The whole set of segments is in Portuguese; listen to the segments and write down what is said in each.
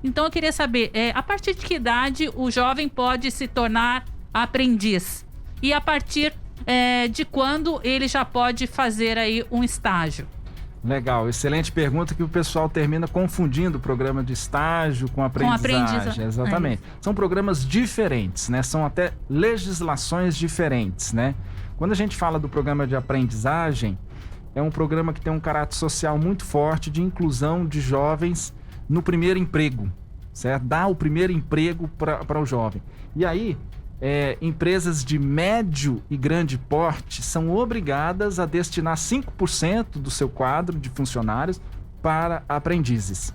Então eu queria saber, a partir de que idade o jovem pode se tornar aprendiz? E a partir de quando ele já pode fazer aí um estágio? Legal, excelente pergunta, que o pessoal termina confundindo o programa de estágio com aprendizagem. Exatamente. São programas diferentes, né? São até legislações diferentes, né? Quando a gente fala do programa de aprendizagem, é um programa que tem um caráter social muito forte de inclusão de jovens no primeiro emprego, certo? Dá o primeiro emprego para o jovem. E aí, empresas de médio e grande porte são obrigadas a destinar 5% do seu quadro de funcionários para aprendizes.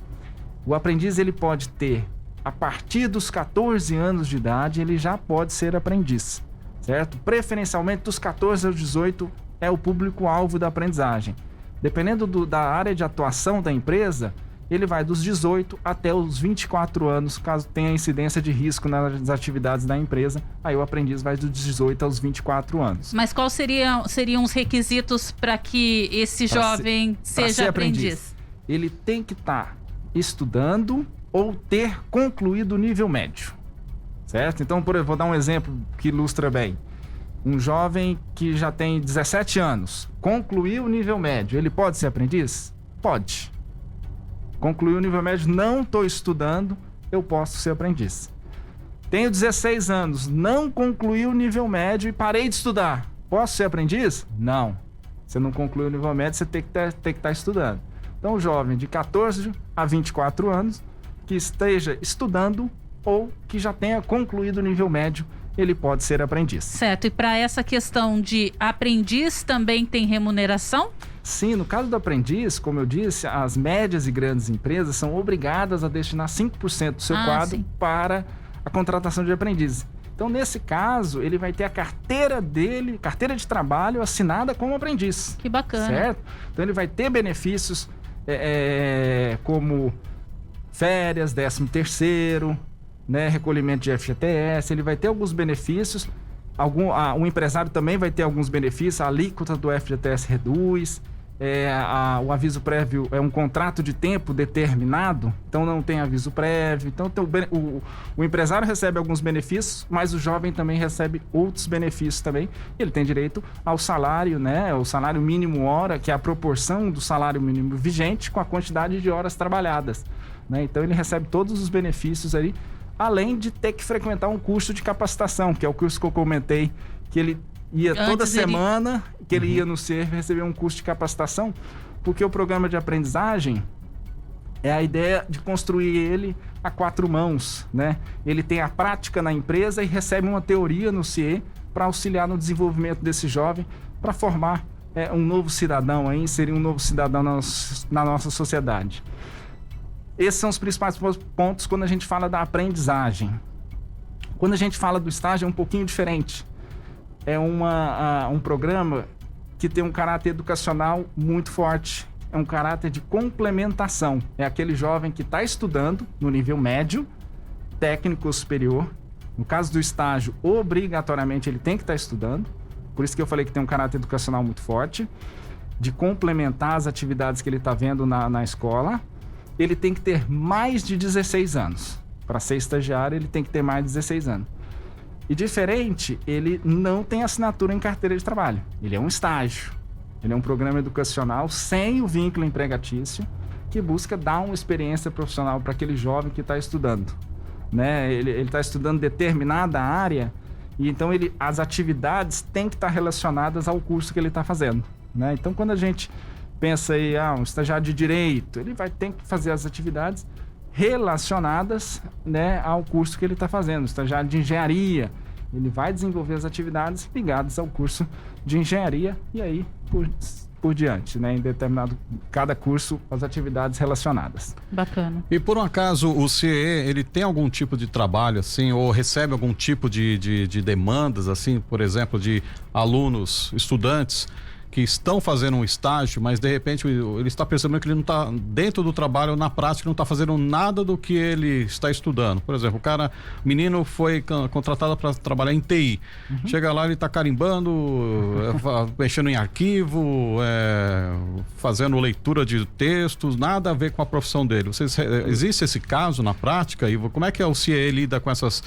O aprendiz, ele pode ter, a partir dos 14 anos de idade, ele já pode ser aprendiz, certo? Preferencialmente dos 14 aos 18 é o público-alvo da aprendizagem. Dependendo da área de atuação da empresa, ele vai dos 18 até os 24 anos, caso tenha incidência de risco nas atividades da empresa. Aí o aprendiz vai dos 18 aos 24 anos. Mas quais seriam os requisitos para que esse jovem seja aprendiz? Ele tem que estar estudando ou ter concluído o nível médio, certo? Então, vou dar um exemplo que ilustra bem. Um jovem que já tem 17 anos, concluiu o nível médio, ele pode ser aprendiz? Pode. Concluiu o nível médio, não estou estudando, eu posso ser aprendiz. Tenho 16 anos, não concluí o nível médio e parei de estudar. Posso ser aprendiz? Não. Você não concluiu o nível médio, você tem que estar estudando. Então, o jovem de 14 a 24 anos que esteja estudando ou que já tenha concluído o nível médio, ele pode ser aprendiz. Certo. E para essa questão de aprendiz também tem remuneração? Sim, no caso do aprendiz, como eu disse, as médias e grandes empresas são obrigadas a destinar 5% do seu quadro para a contratação de aprendizes. Então, nesse caso, ele vai ter a carteira dele, carteira de trabalho assinada como aprendiz. Que bacana. Certo? Então, ele vai ter benefícios como férias, 13º, né, recolhimento de FGTS, ele vai ter alguns benefícios. O empresário também vai ter alguns benefícios, a alíquota do FGTS reduz, o aviso prévio é um contrato de tempo determinado, então não tem aviso prévio. Então o empresário recebe alguns benefícios, mas o jovem também recebe outros benefícios também. Ele tem direito ao salário, né, o salário mínimo hora, que é a proporção do salário mínimo vigente com a quantidade de horas trabalhadas, né? Então ele recebe todos os benefícios ali, além de ter que frequentar um curso de capacitação, que é o curso que eu comentei, que ele ia toda semana, que ele ia no CERV receber um curso de capacitação, porque o programa de aprendizagem é a ideia de construir ele a 4 mãos, né? Ele tem a prática na empresa e recebe uma teoria no CIE para auxiliar no desenvolvimento desse jovem, para formar um novo cidadão, inserir um novo cidadão na nossa sociedade. Esses são os principais pontos quando a gente fala da aprendizagem. Quando a gente fala do estágio é um pouquinho diferente. É um programa que tem um caráter educacional muito forte. É um caráter de complementação. É aquele jovem que está estudando no nível médio, técnico ou superior. No caso do estágio, obrigatoriamente ele tem que estar estudando. Por isso que eu falei que tem um caráter educacional muito forte, de complementar as atividades que ele está vendo na escola. Ele tem que ter mais de 16 anos. Para ser estagiário, ele tem que ter mais de 16 anos. E diferente, ele não tem assinatura em carteira de trabalho. Ele é um estágio. Ele é um programa educacional sem o vínculo empregatício, que busca dar uma experiência profissional para aquele jovem que está estudando, né? Ele está estudando determinada área, e então as atividades têm que estar relacionadas ao curso que ele está fazendo, né? Então, quando a gente pensa aí, um estagiário de direito, ele vai ter que fazer as atividades relacionadas, né, ao curso que ele está fazendo. O estagiário de engenharia, ele vai desenvolver as atividades ligadas ao curso de engenharia e aí por diante, né, em cada curso, as atividades relacionadas. Bacana. E por um acaso o CIE, ele tem algum tipo de trabalho assim, ou recebe algum tipo de demandas assim, por exemplo, de alunos, estudantes que estão fazendo um estágio, mas de repente ele está percebendo que ele não está dentro do trabalho, na prática, não está fazendo nada do que ele está estudando. Por exemplo, o menino foi contratado para trabalhar em TI. Chega lá, ele está carimbando, mexendo em arquivo, fazendo leitura de textos, nada a ver com a profissão dele. Existe esse caso na prática, Ivo? Como é que o CIE lida com essas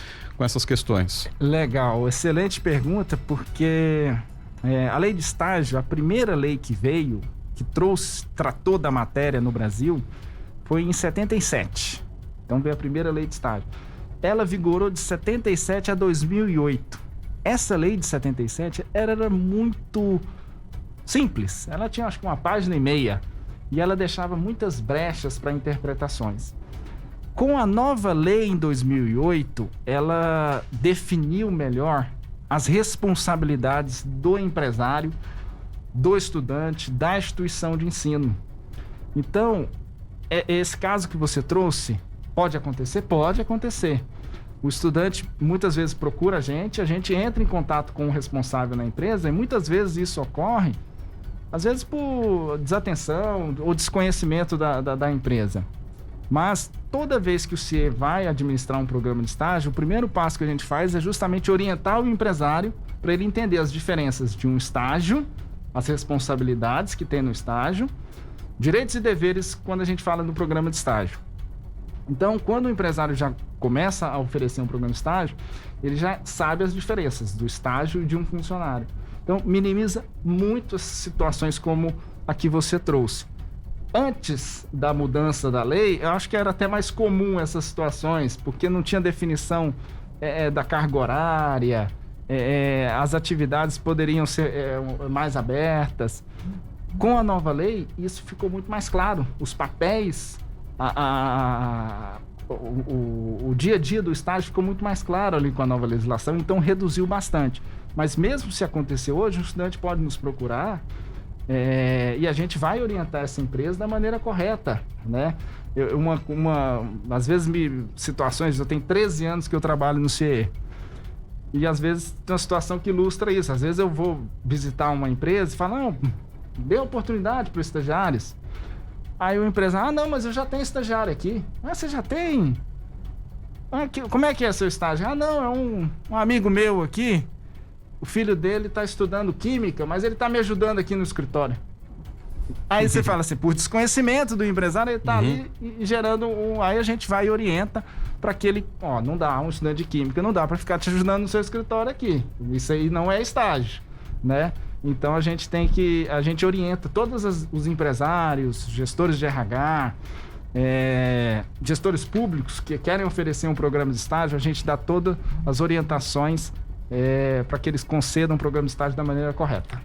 questões? Legal, excelente pergunta, porque a lei de estágio, a primeira lei que veio, que tratou da matéria no Brasil, foi em 77. Então veio a primeira lei de estágio. Ela vigorou de 77 a 2008. Essa lei de 77 era muito simples. Ela tinha, acho que, 1,5 páginas e ela deixava muitas brechas para interpretações. Com a nova lei em 2008, ela definiu melhor as responsabilidades do empresário, do estudante, da instituição de ensino. Então, esse caso que você trouxe, pode acontecer? Pode acontecer. O estudante muitas vezes procura a gente entra em contato com o responsável na empresa e muitas vezes isso ocorre, às vezes por desatenção ou desconhecimento da empresa. Mas toda vez que o CIE vai administrar um programa de estágio, o primeiro passo que a gente faz é justamente orientar o empresário para ele entender as diferenças de um estágio, as responsabilidades que tem no estágio, direitos e deveres quando a gente fala no programa de estágio. Então, quando o empresário já começa a oferecer um programa de estágio, ele já sabe as diferenças do estágio e de um funcionário. Então, minimiza muito as situações como a que você trouxe. Antes da mudança da lei, eu acho que era até mais comum essas situações, porque não tinha definição da carga horária, as atividades poderiam ser mais abertas. Com a nova lei, isso ficou muito mais claro. Os papéis, o dia a dia do estágio ficou muito mais claro ali com a nova legislação, então reduziu bastante. Mas mesmo se acontecer hoje, o estudante pode nos procurar e a gente vai orientar essa empresa da maneira correta, né? Às vezes, situações, eu tenho 13 anos que eu trabalho no CIE, e às vezes tem uma situação que ilustra isso. Às vezes eu vou visitar uma empresa e falo, não, dê oportunidade para os estagiários. Aí o empresário, não, mas eu já tenho estagiário aqui. Ah, você já tem? Como é que é seu estágio? Não, é um amigo meu aqui, o filho dele está estudando química, mas ele está me ajudando aqui no escritório. Aí você fala assim, por desconhecimento do empresário, ele está ali gerando aí a gente vai e orienta para que ele, não dá, um estudante de química, não dá para ficar te ajudando no seu escritório aqui. Isso aí não é estágio, né? Então a gente orienta todos os empresários, gestores de RH, gestores públicos que querem oferecer um programa de estágio, a gente dá todas as orientações para que eles concedam um programa de estágio da maneira correta.